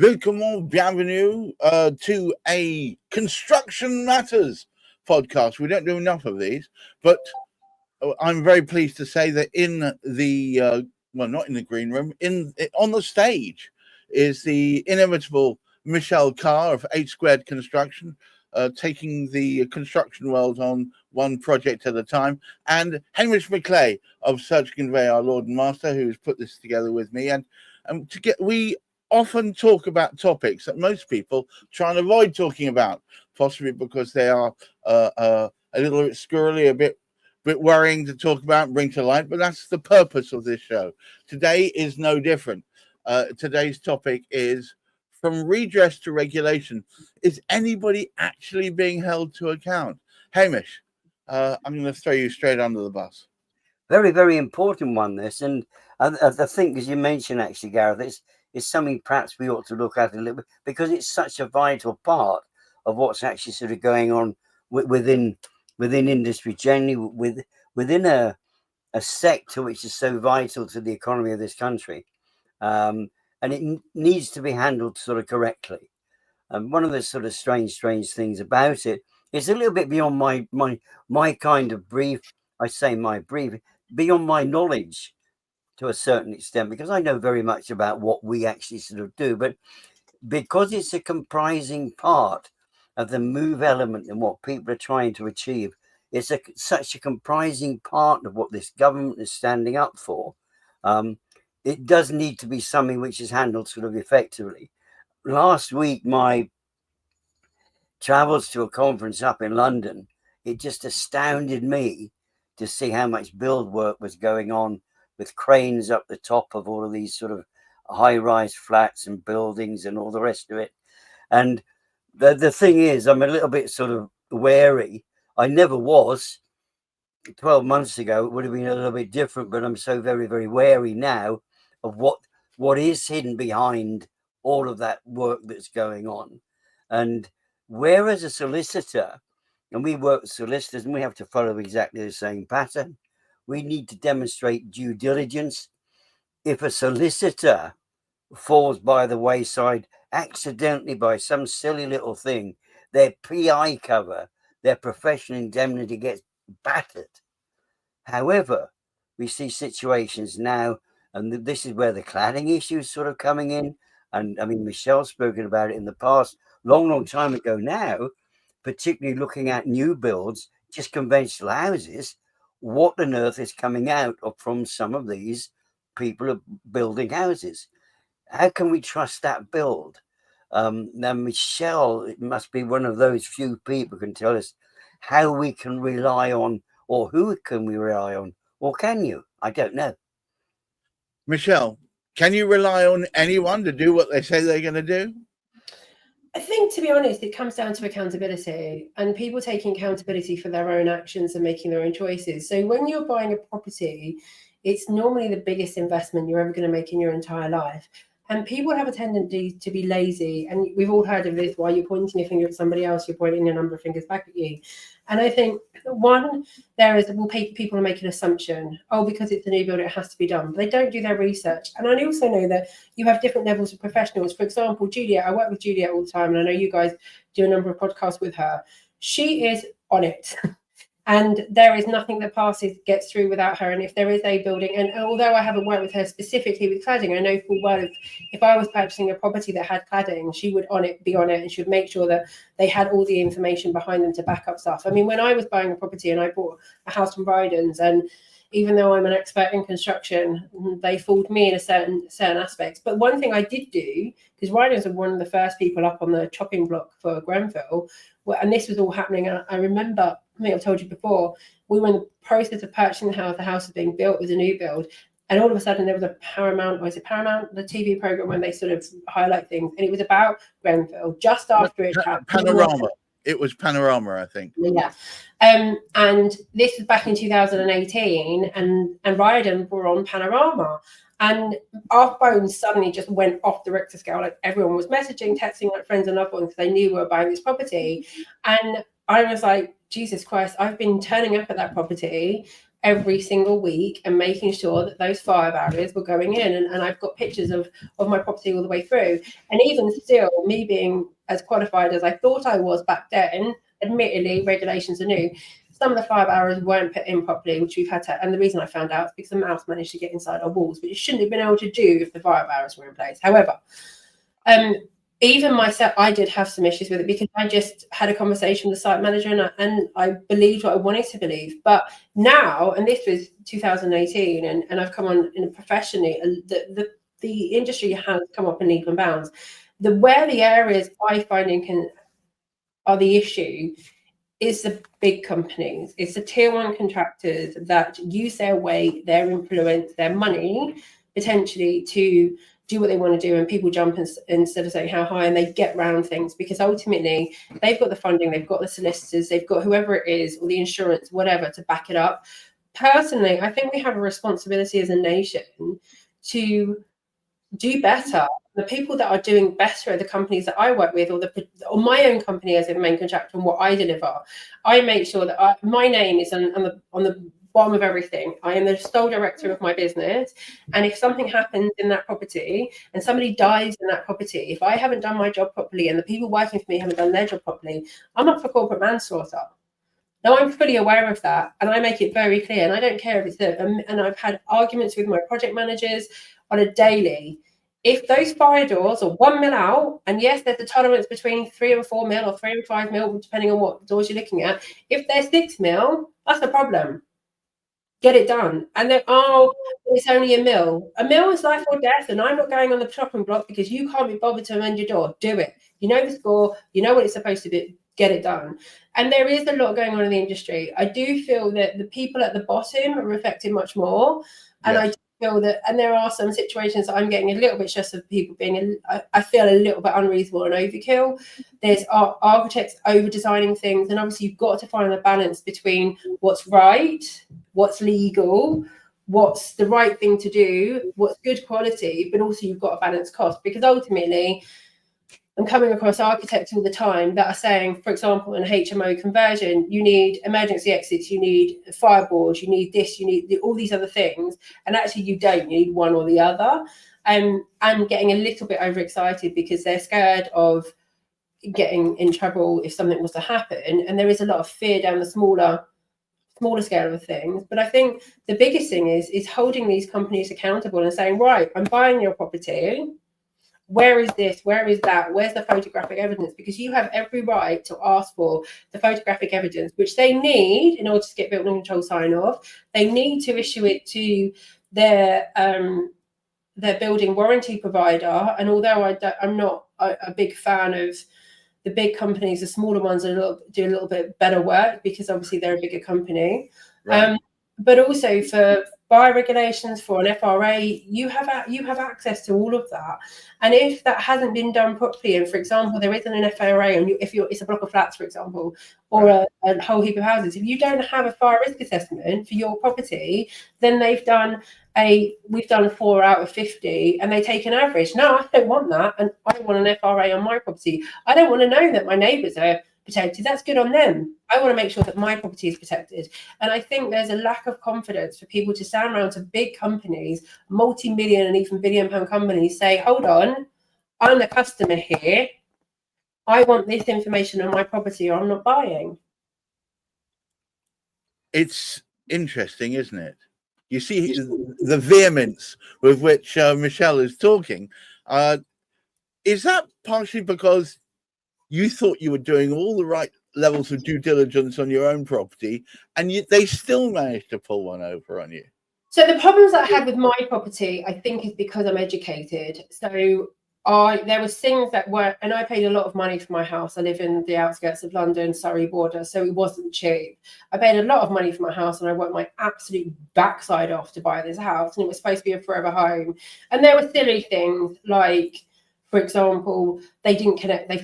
Welcome, bienvenue to a Construction Matters podcast. We don't do enough of these, but I'm very pleased to say that in the not in the green room, on the stage is the inimitable Michelle Carr of 8 Squared Construction, taking the construction world on one project at a time, and Hamish McClay of Search Convey, our Lord and Master, who's put this together with me. And we often talk about topics that most people try and avoid talking about, possibly because they are a little bit squirrely, a bit worrying to talk about and bring to light, but that's the purpose of this show. Today is no different. Today's topic is from redress to regulation. Is anybody actually being held to account? Hamish, I'm going to throw you straight under the bus. Very, very important one, this. And I think, as you mentioned, actually, Gareth, it's something perhaps we ought to look at a little bit, because it's such a vital part of what's actually sort of going on within industry generally, within a sector which is so vital to the economy of this country. And it needs to be handled sort of correctly. And one of the sort of strange things about it is a little bit beyond my kind of brief. I say my brief, beyond my knowledge to a certain extent, because I know very much about what we actually sort of do, but because it's a comprising part of the move element and what people are trying to achieve, it's such a comprising part of what this government is standing up for. It does need to be something which is handled sort of effectively. Last week, my travels to a conference up in London, it just astounded me to see how much build work was going on with cranes up the top of all of these sort of high-rise flats and buildings and all the rest of it. And the thing is, I'm a little bit sort of wary. I never was. 12 months ago, it would have been a little bit different, but I'm so very, very wary now of what is hidden behind all of that work that's going on. And whereas a solicitor, and we work with solicitors and we have to follow exactly the same pattern, we need to demonstrate due diligence. If a solicitor falls by the wayside accidentally by some silly little thing, their PI cover, their professional indemnity gets battered. However, we see situations now, and this is where the cladding issue is sort of coming in. And I mean, Michelle's spoken about it in the past, long time ago now, particularly looking at new builds, just conventional houses. What on earth is coming out from some of these people are building houses? How can we trust that build? Now, Michelle, it must be one of those few people who can tell us how we can rely on, or who can we rely on, or can you? I don't know. Michelle, can you rely on anyone to do what they say they're going to do? I think, to be honest, it comes down to accountability and people taking accountability for their own actions and making their own choices. So when you're buying a property, it's normally the biggest investment you're ever going to make in your entire life. And people have a tendency to be lazy. And we've all heard of this, while you're pointing your finger at somebody else, you're pointing a number of fingers back at you. And I think, one, people make an assumption, because it's a new build, it has to be done. But they don't do their research. And I also know that you have different levels of professionals. For example, Juliet, I work with Juliet all the time, and I know you guys do a number of podcasts with her. She is on it. And there is nothing that gets through without her. And if there is a building, and although I haven't worked with her specifically with cladding, I know full well if I was purchasing a property that had cladding, she would be on it, and she would make sure that they had all the information behind them to back up stuff. I mean, when I was buying a property and I bought a house from Bryden's, and even though I'm an expert in construction, they fooled me in a certain aspects. But one thing I did do, because Bryden's were one of the first people up on the chopping block for Grenfell, and this was all happening. I remember, I think I've told you before, we were in the process of purchasing the house. The house was being built, it was a new build. And all of a sudden there was a Paramount, the TV program when they sort of highlight things. And it was about Grenfell just after it happened. Panorama. It was Panorama, I think. Yeah. And this was back in 2018, and Ryden were on Panorama. And our phones suddenly just went off the Richter scale. Like, everyone was messaging, texting like friends and loved ones because they knew we were buying this property. And I was like, Jesus Christ, I've been turning up at that property every single week and making sure that those fire barriers were going in. And I've got pictures of my property all the way through. And even still, me being as qualified as I thought I was back then, admittedly, regulations are new. Some of the fire barriers weren't put in properly, which we've had to, and the reason I found out is because the mouse managed to get inside our walls, but it shouldn't have been able to do if the fire barriers were in place. However, even myself, I did have some issues with it because I just had a conversation with the site manager and I believed what I wanted to believe. But now, and this was 2018, and I've come on in professionally, the industry has come up in leaps and bounds. Where the areas I find are the issue is the big companies. It's the tier one contractors that use their weight, their influence, their money potentially to do what they want to do, and people jump instead of saying how high, and they get round things because ultimately they've got the funding, they've got the solicitors, they've got whoever it is, or the insurance, whatever, to back it up. Personally, I think we have a responsibility as a nation to do better. The people that are doing better are the companies that I work with, or my own company as a main contractor, and what I deliver. I make sure that my name is on the bottom of everything. I am the sole director of my business, and if something happens in that property and somebody dies in that property, if I haven't done my job properly and the people working for me haven't done their job properly, I'm up for corporate manslaughter. Now, I'm fully aware of that, and I make it very clear, and I don't care if it's and I've had arguments with my project managers on a daily. If those fire doors are 1 mil out, and yes, there's a tolerance between 3 and 4 mil or 3 and 5 mil, depending on what doors you're looking at. If they're 6 mil, that's the problem. Get it done. And then, oh, it's only a mil. A mil is life or death, and I'm not going on the chopping block because you can't be bothered to amend your door. Do it. You know the score. You know what it's supposed to be. Get it done. And there is a lot going on in the industry. I do feel that the people at the bottom are affected much more. And yes. I do feel that, and there are some situations that I'm getting a little bit stressed of people being, I feel a little bit unreasonable and overkill. There's architects over designing things. And obviously you've got to find a balance between what's right, what's legal, what's the right thing to do, what's good quality, but also you've got to balance cost, because ultimately I'm coming across architects all the time that are saying, for example, in HMO conversion, you need emergency exits, you need fireboards, you need this, you need all these other things. And actually you don't, you need one or the other. I'm getting a little bit overexcited because they're scared of getting in trouble if something was to happen. And there is a lot of fear down the smaller scale of things. But I think the biggest thing is holding these companies accountable and saying, right, I'm buying your property. Where is this? Where is that? Where's the photographic evidence? Because you have every right to ask for the photographic evidence, which they need in order to get building control sign off. They need to issue it to their building warranty provider. And although I'm not a big fan of the big companies, the smaller ones do a little bit better work because obviously they're a bigger company. Right. But also for fire regulations, for an FRA, you have access to all of that. And if that hasn't been done properly, and for example, there isn't an FRA, and it's a block of flats, for example, or a whole heap of houses, if you don't have a fire risk assessment for your property, then we've done 4 out of 50, and they take an average. No, I don't want that, and I want an FRA on my property. I don't want to know that my neighbours are protected. That's good on them. I want to make sure that my property is protected. And I think there's a lack of confidence for people to stand around to big companies, multi-million and even billion-pound companies, say, hold on, I'm the customer here. I want this information on my property, or I'm not buying. It's interesting, isn't it? You see the vehemence with which Michelle is talking. Is that partially because you thought you were doing all the right levels of due diligence on your own property, and they still managed to pull one over on you? So the problems that I had with my property, I think, is because I'm educated. So there was things that were, and I paid a lot of money for my house. I live in the outskirts of London, Surrey border, so it wasn't cheap. I paid a lot of money for my house, and I worked my absolute backside off to buy this house, and it was supposed to be a forever home. And there were silly things like, for example, they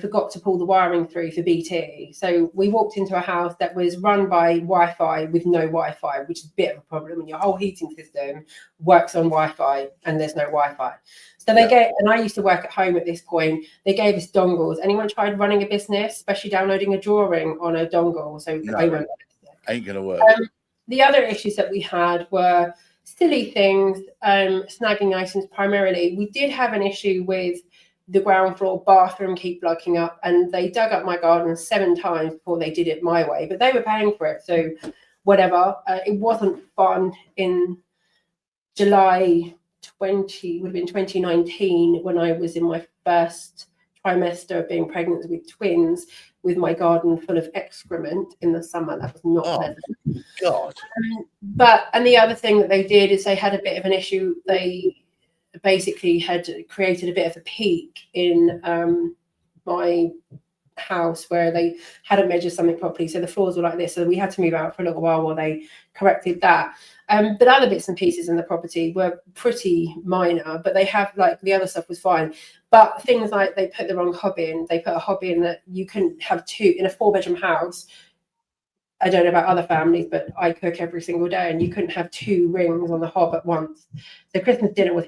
forgot to pull the wiring through for BT. So we walked into a house that was run by Wi-Fi with no Wi-Fi, which is a bit of a problem. And your whole heating system works on Wi-Fi and there's no Wi-Fi. So and I used to work at home at this point, they gave us dongles. Anyone tried running a business, especially downloading a drawing on a dongle? So no, I won't. Ain't going to work. the other issues that we had were silly things, snagging items primarily. We did have an issue with the ground floor bathroom keep blocking up, and they dug up my garden 7 times before they did it my way, but they were paying for it, so whatever. It wasn't fun. In July 20, would have been 2019, when I was in my first trimester of being pregnant with twins, with my garden full of excrement in the summer. That was not pleasant. God. And the other thing that they did is they had a bit of an issue. They basically had created a bit of a peak in my house where they hadn't measured something properly, so the floors were like this, so we had to move out for a little while they corrected that. But other bits and pieces in the property were pretty minor, but they have, like, the other stuff was fine. But things like they put the wrong hob in. They put a hob in that you couldn't have 2 in a 4-bedroom house. I don't know about other families, but I cook every single day, and you couldn't have 2 rings on the hob at once. So Christmas dinner was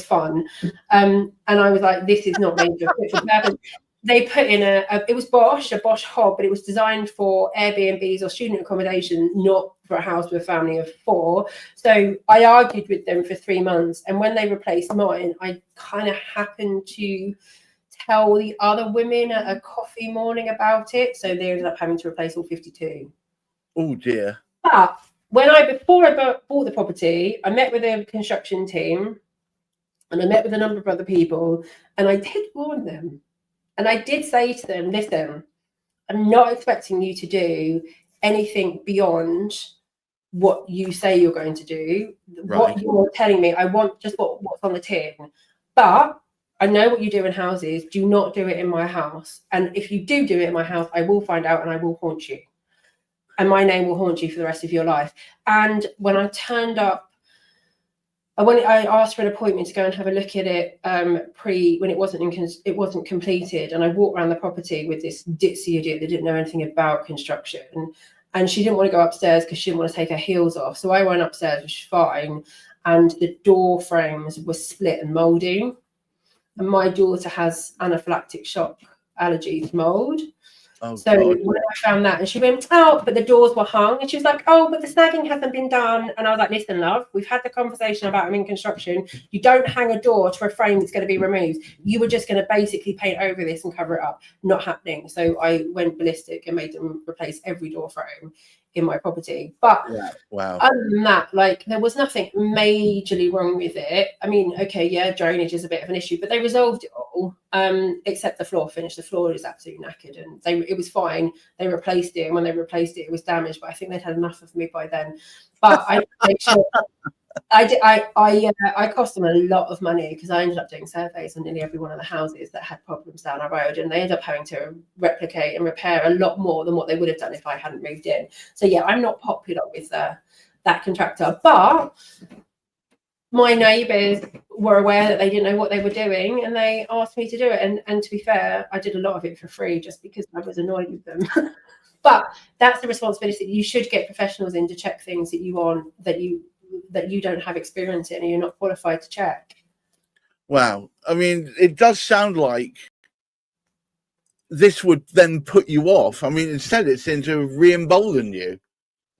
fun, and I was like, this is not made for purpose. They put in it was a Bosch hob, but it was designed for Airbnbs or student accommodation, not for a house with a family of 4. So I argued with them for 3 months. And when they replaced mine, I kind of happened to tell the other women at a coffee morning about it. So they ended up having to replace all 52. Oh, dear. But before I bought the property, I met with a construction team, and I met with a number of other people, and I did warn them. And I did say to them, listen, I'm not expecting you to do anything beyond what you say you're going to do. Right. What you're telling me, I want just what's on the tin. But I know what you do in houses. Do not do it in my house. And if you do it in my house, I will find out and I will haunt you. And my name will haunt you for the rest of your life. And when I turned up, I asked for an appointment to go and have a look at it when it wasn't completed, and I walked around the property with this ditzy idiot that didn't know anything about construction, and she didn't want to go upstairs because she didn't want to take her heels off. So I went upstairs, which was fine, and the door frames were split and mouldy, and my daughter has anaphylactic shock allergy to mould. Oh, so God. When I found that, and she went, oh, but the doors were hung, and she was like, oh, but the snagging hasn't been done. And I was like, listen, love, we've had the conversation about I'm in construction. You don't hang a door to a frame that's going to be removed. You were just going to basically paint over this and cover it up. Not happening. So I went ballistic and made them replace every door frame in my property. But wow. Other than that, like, there was nothing majorly wrong with it. I mean, okay, yeah, drainage is a bit of an issue, but they resolved it all, except the floor finish. The floor is absolutely knackered, and it was fine. They replaced it, and when they replaced it, it was damaged, but I think they'd had enough of me by then. But I make sure I cost them a lot of money, because I ended up doing surveys on nearly every one of the houses that had problems down our road, and they ended up having to replicate and repair a lot more than what they would have done if I hadn't moved in. So yeah, I'm not popular with that contractor, but my neighbours were aware that they didn't know what they were doing, and they asked me to do it. And to be fair, I did a lot of it for free just because I was annoyed with them. But that's the responsibility. You should get professionals in to check things that you don't have experience in and you're not qualified to check. Wow. I mean, it does sound like this would then put you off. I mean, instead it seems to re-embolden you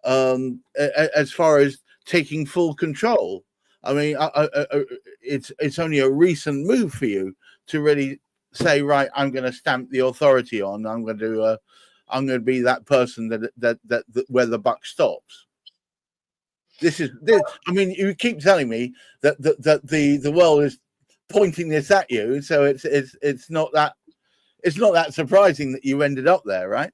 as far as taking full control. I mean, it's only a recent move for you to really say, right, I'm going to stamp the authority on. I'm going to be that person that where the buck stops. This. I mean, you keep telling me that the world is pointing this at you, so it's not that surprising that you ended up there, right?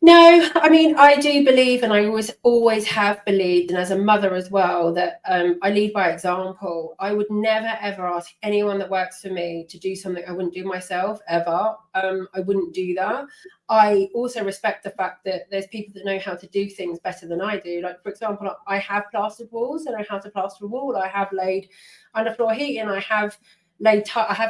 No, I mean, I do believe, and I always have believed, and as a mother as well, that I lead by example. I would never, ever ask anyone that works for me to do something I wouldn't do myself, ever. I wouldn't do that. I also respect the fact that there's people that know how to do things better than I do. Like, for example, I have plastered walls, and I know how to plaster a wall. I have laid underfloor heating. I have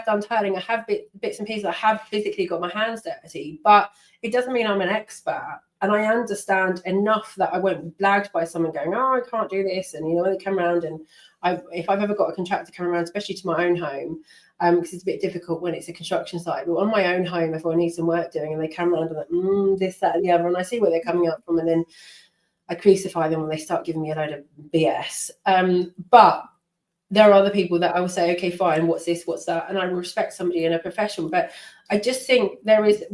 done tiling. I have bits and pieces. I have physically got my hands dirty, but it doesn't mean I'm an expert. And I understand enough that I won't be blagged by someone going, oh, I can't do this. And, when they come around, and if I've ever got a contractor come around, especially to my own home, because it's a bit difficult when it's a construction site, but on my own home, everyone needs some work doing, and they come around and like, this, that, and the other, and I see where they're coming up from, and then I crucify them when they start giving me a load of BS. But there are other people that I will say, okay, fine, what's this, what's that? And I will respect somebody in a profession. But I just think there is,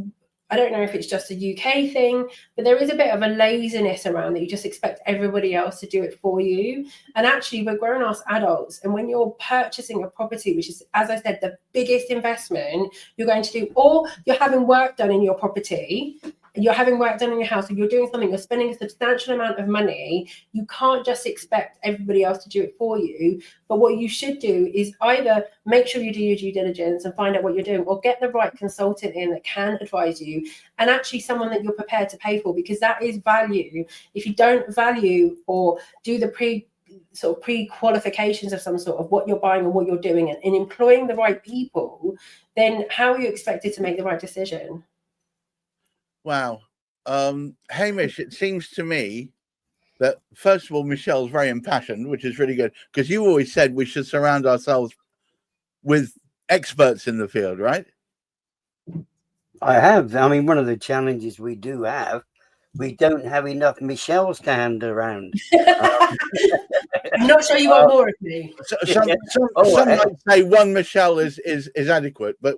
I don't know if it's just a UK thing, but there is a bit of a laziness around that you just expect everybody else to do it for you. And actually, we're grown-ass adults. And when you're purchasing a property, which is, as I said, the biggest investment you're going to do, or you're having work done in your property, you're having work done in your house, or you're doing something, you're spending a substantial amount of money, you can't just expect everybody else to do it for you. But what you should do is either make sure you do your due diligence and find out what you're doing, or get the right consultant in that can advise you, and actually someone that you're prepared to pay for, because that is value. If you don't value or do the pre-qualifications of some sort of what you're buying and what you're doing, and in employing the right people, then how are you expected to make the right decision? Wow. Hamish, it seems to me that, first of all, Michelle's very impassioned, which is really good, because you always said we should surround ourselves with experts in the field, right? I have. I mean, one of the challenges we do have, we don't have enough Michelles to hand around. I'm not sure you want more of me. Some might say one Michelle is adequate, but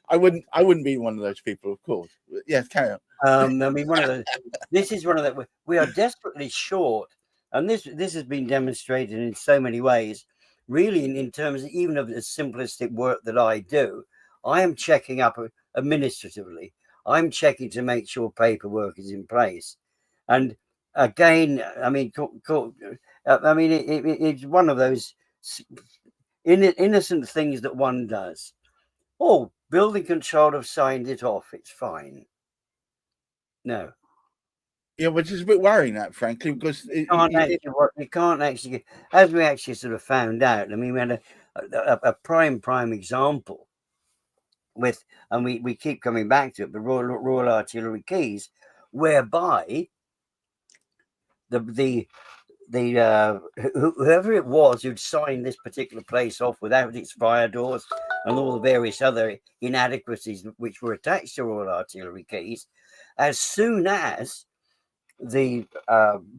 I wouldn't be one of those people, of course. But yes, carry on. I mean, this is one of the, we are desperately short, and this has been demonstrated in so many ways. Really, in terms of even of the simplistic work that I do, I am checking up administratively. I'm checking to make sure paperwork is in place, and again, I mean, it's one of those innocent things that one does. Oh, building control have signed it off. It's fine. No. Yeah, which is a bit worrying, that, frankly, because we can't actually, as we actually sort of found out. I mean, we had a prime example with, and we keep coming back to it, the Royal Artillery Quays, whereby the whoever it was who'd signed this particular place off without its fire doors and all the various other inadequacies which were attached to Royal Artillery Quays, as soon as the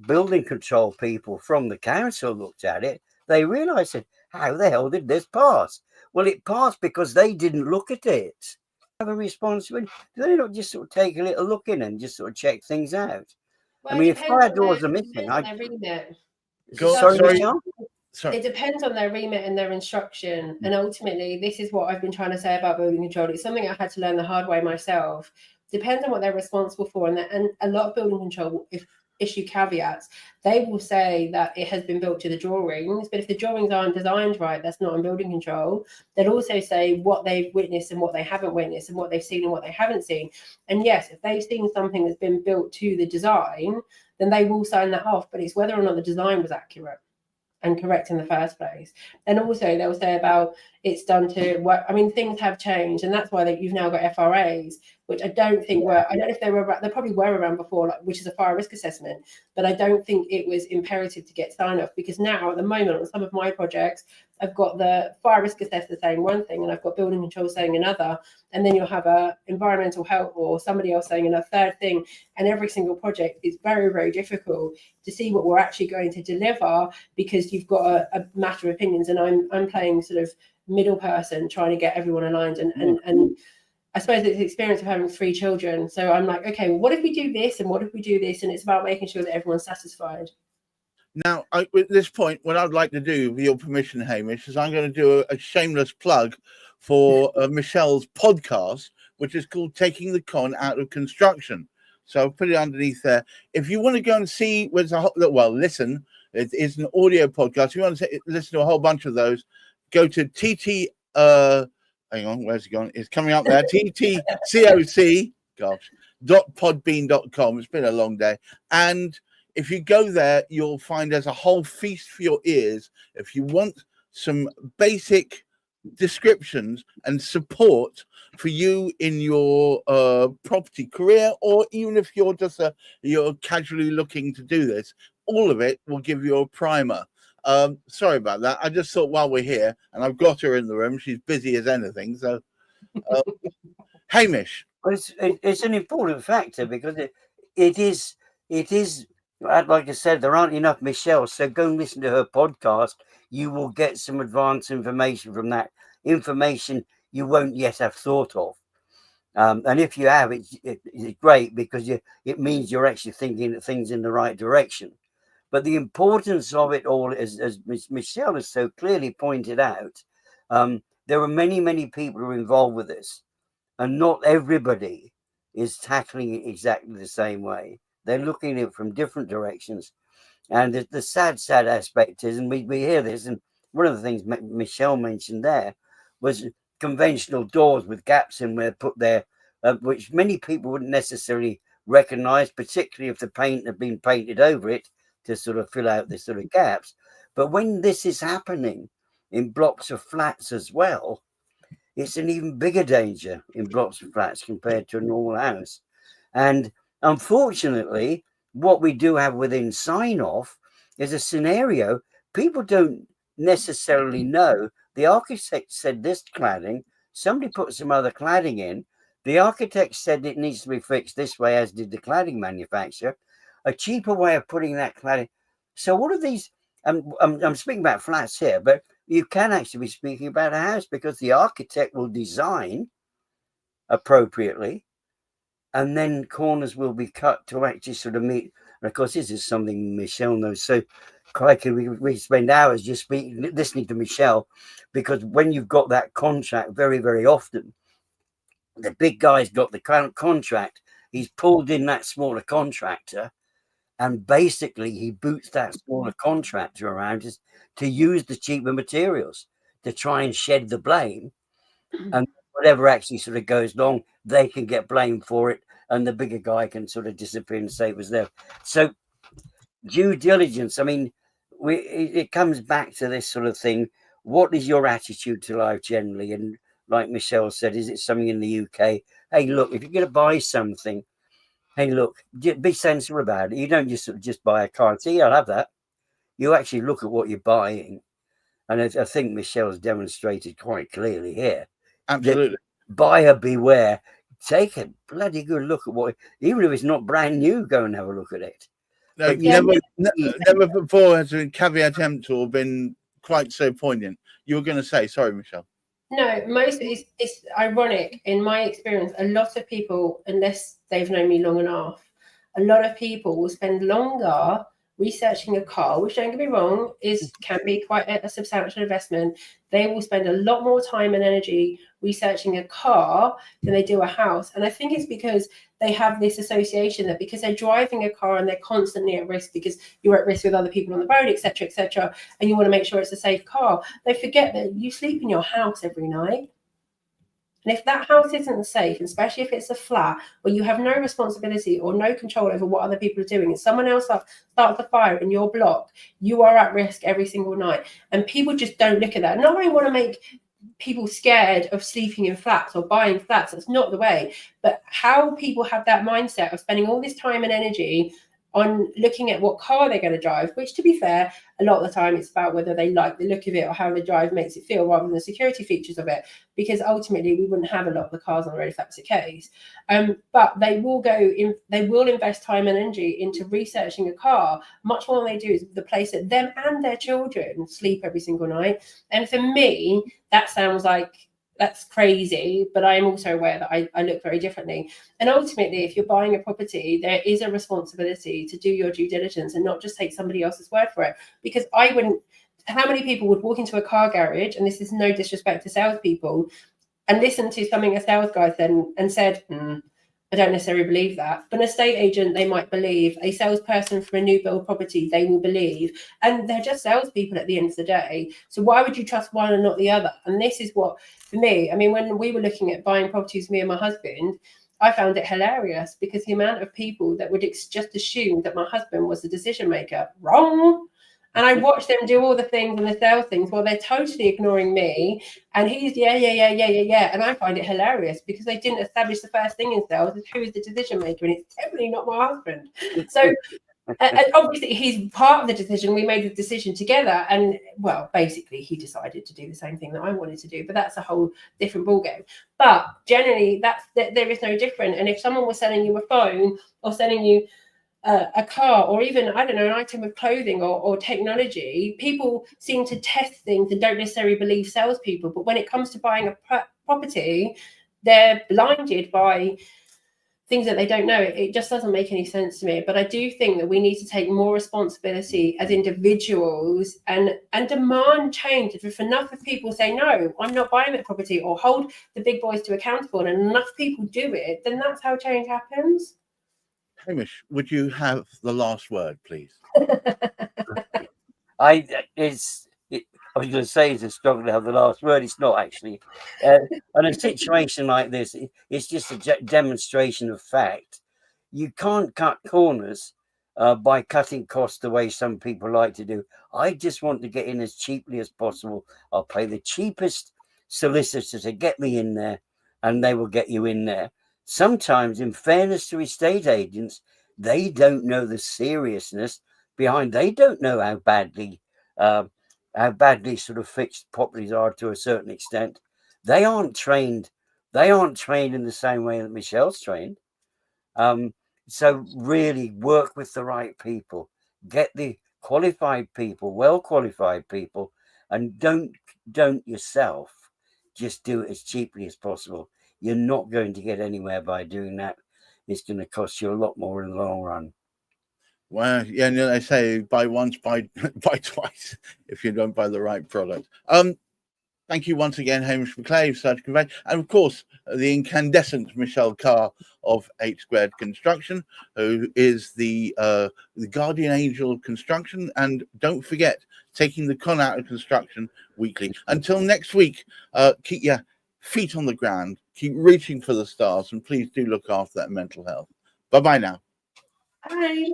building control people from the council looked at it, they realised that, how the hell did this pass? Well, it passed because they didn't look at it. Have a responsibility. Do they not just sort of take a little look in and just sort of check things out? Well, I mean, if fire doors are missing, it depends on their remit and their instruction. And ultimately, this is what I've been trying to say about building control. It's something I had to learn the hard way myself. Depends on what they're responsible for. And a lot of building control, if issue caveats, they will say that it has been built to the drawings, but if the drawings aren't designed right, that's not on building control. They'll also say what they've witnessed and what they haven't witnessed, and what they've seen and what they haven't seen. And yes, if they've seen something that's been built to the design, then they will sign that off, but it's whether or not the design was accurate and correct in the first place. And also they'll say about it's done to work. I mean, things have changed, and that's why you've now got FRAs, which I don't think were, I don't know if they were, they probably were around before, which is a fire risk assessment, but I don't think it was imperative to get sign off, because now at the moment on some of my projects, I've got the fire risk assessor saying one thing and I've got building control saying another, and then you'll have a environmental health or somebody else saying a third thing, and every single project is very, very difficult to see what we're actually going to deliver, because you've got a matter of opinions, and I'm playing sort of middle person trying to get everyone aligned, and I suppose it's the experience of having 3 children. So I'm like, okay, well, what if we do this and what if we do this? And it's about making sure that everyone's satisfied. Now, at this point, what I'd like to do, with your permission, Hamish, is I'm going to do a shameless plug for Michelle's podcast, which is called Taking the Con Out of Construction. So I'll put it underneath there. If you want to go and see, listen, it is an audio podcast. If you want to listen to a whole bunch of those, go to TT. Hang on, where's it gone? It's coming up there. ttcoc.podbean.com. It's been a long day. And if you go there, you'll find there's a whole feast for your ears. If you want some basic descriptions and support for you in your property career, or even if you're just you're casually looking to do this, all of it will give you a primer. Sorry about that. I just thought while we're here, and I've got her in the room, she's busy as anything. So, Hamish. Well, it's an important factor, because it is Like I said, there aren't enough Michelle, so go and listen to her podcast. You will get some advanced information from that, information you won't yet have thought of. And if you have, it's great, because it means you're actually thinking of things in the right direction. But the importance of it all, as Michelle has so clearly pointed out, there are many, many people who are involved with this, and not everybody is tackling it exactly the same way. They're looking at it from different directions. And the sad aspect is, and we hear this, and one of the things Michelle mentioned there was conventional doors with gaps in where put there, which many people wouldn't necessarily recognize, particularly if the paint had been painted over it to sort of fill out the sort of gaps. But when this is happening in blocks of flats as well, it's an even bigger danger in blocks of flats compared to a normal house. And unfortunately, what we do have within sign-off is a scenario people don't necessarily know. The architect said this cladding, somebody put some other cladding in. The architect said it needs to be fixed this way, as did the cladding manufacturer. A cheaper way of putting that cladding. So what are these? I'm speaking about flats here, but you can actually be speaking about a house, because the architect will design appropriately, and then corners will be cut to actually sort of meet. And of course, this is something Michelle knows. So, crikey, we spend hours just listening to Michelle, because when you've got that contract, very, very often, the big guy's got the contract. He's pulled in that smaller contractor, and basically he boots that smaller contractor around to use the cheaper materials to try and shed the blame. And whatever actually sort of goes wrong, they can get blamed for it, and the bigger guy can sort of disappear and say it was there. So due diligence, I mean, it comes back to this sort of thing. What is your attitude to life generally? And like Michelle said, is it something in the UK? Hey, look, if you're going to buy something, hey, look, be sensible about it. You don't just buy a car and say, yeah, I'll have that. You actually look at what you're buying. And I think Michelle's demonstrated quite clearly here. Absolutely. Buyer beware. Take a bloody good look at what, even if it's not brand new, go and have a look at it. No, never before has a caveat emptor been quite so poignant. You were going to say, sorry, Michelle. No, it's ironic. In my experience, a lot of people, unless they've known me long enough, a lot of people will spend longer researching a car, which, don't get me wrong, can be quite a substantial investment. They will spend a lot more time and energy researching a car than they do a house. And I think it's because they have this association that because they're driving a car and they're constantly at risk, because you're at risk with other people on the road, etc., and you want to make sure it's a safe car, they forget that you sleep in your house every night. And if that house isn't safe, especially if it's a flat where you have no responsibility or no control over what other people are doing, and someone else starts a fire in your block, you are at risk every single night. And people just don't look at that. Not only want to make people scared of sleeping in flats or buying flats, that's not the way. But how people have that mindset of spending all this time and energy on looking at what car they're going to drive, which, to be fair, a lot of the time it's about whether they like the look of it or how the drive makes it feel, rather than the security features of it, because ultimately we wouldn't have a lot of the cars on the road if that was the case. But they will invest time and energy into researching a car much more than they do is the place that them and their children sleep every single night. And for me, that sounds like that's crazy, but I am also aware that I look very differently. And ultimately, if you're buying a property, there is a responsibility to do your due diligence and not just take somebody else's word for it. Because I wouldn't, how many people would walk into a car garage, and this is no disrespect to salespeople, and listen to something a sales guy said and said, I don't necessarily believe that. But an estate agent, they might believe. A salesperson for a new build property, they will believe. And they're just salespeople at the end of the day. So why would you trust one and not the other? And this is what, for me, I mean, when we were looking at buying properties, me and my husband, I found it hilarious because the amount of people that would just assume that my husband was the decision maker. Wrong. And I watch them do all the things and the sales things while they're totally ignoring me. And he's, yeah. And I find it hilarious because they didn't establish the first thing in sales is who is the decision maker. And it's definitely not my husband. So and obviously he's part of the decision. We made the decision together. And well, basically he decided to do the same thing that I wanted to do. But that's a whole different ballgame. But generally, there is no different. And if someone was selling you a phone or selling you a car, or even, I don't know, an item of clothing or technology, people seem to test things and don't necessarily believe salespeople. But when it comes to buying a property, they're blinded by things that they don't know. It just doesn't make any sense to me. But I do think that we need to take more responsibility as individuals and demand change. If enough of people say, no, I'm not buying that property, or hold the big boys to accountable, and enough people do it, then that's how change happens. Hamish, would you have the last word, please? I was going to say it's a struggle to have the last word. It's not actually. And a situation like this, it's just a demonstration of fact. You can't cut corners by cutting costs the way some people like to do. I just want to get in as cheaply as possible. I'll pay the cheapest solicitor to get me in there, and they will get you in there. Sometimes, in fairness to estate agents, they don't know the seriousness behind. They don't know how badly sort of fixed properties are to a certain extent. They aren't trained. They aren't trained in the same way that Michelle's trained. So really work with the right people. Get the qualified people, well qualified people, and don't yourself just do it as cheaply as possible. You're not going to get anywhere by doing that. It's going to cost you a lot more in the long run. Well, yeah, they say buy once, buy twice if you don't buy the right product. Thank you once again, Hamish McClave, Surge Convey, and of course the incandescent Michelle Carr of 8 Squared Construction, who is the guardian angel of construction. And don't forget, taking the con out of construction weekly. Until next week, keep your feet on the ground, keep reaching for the stars, and please do look after that mental health. Bye bye now. Bye.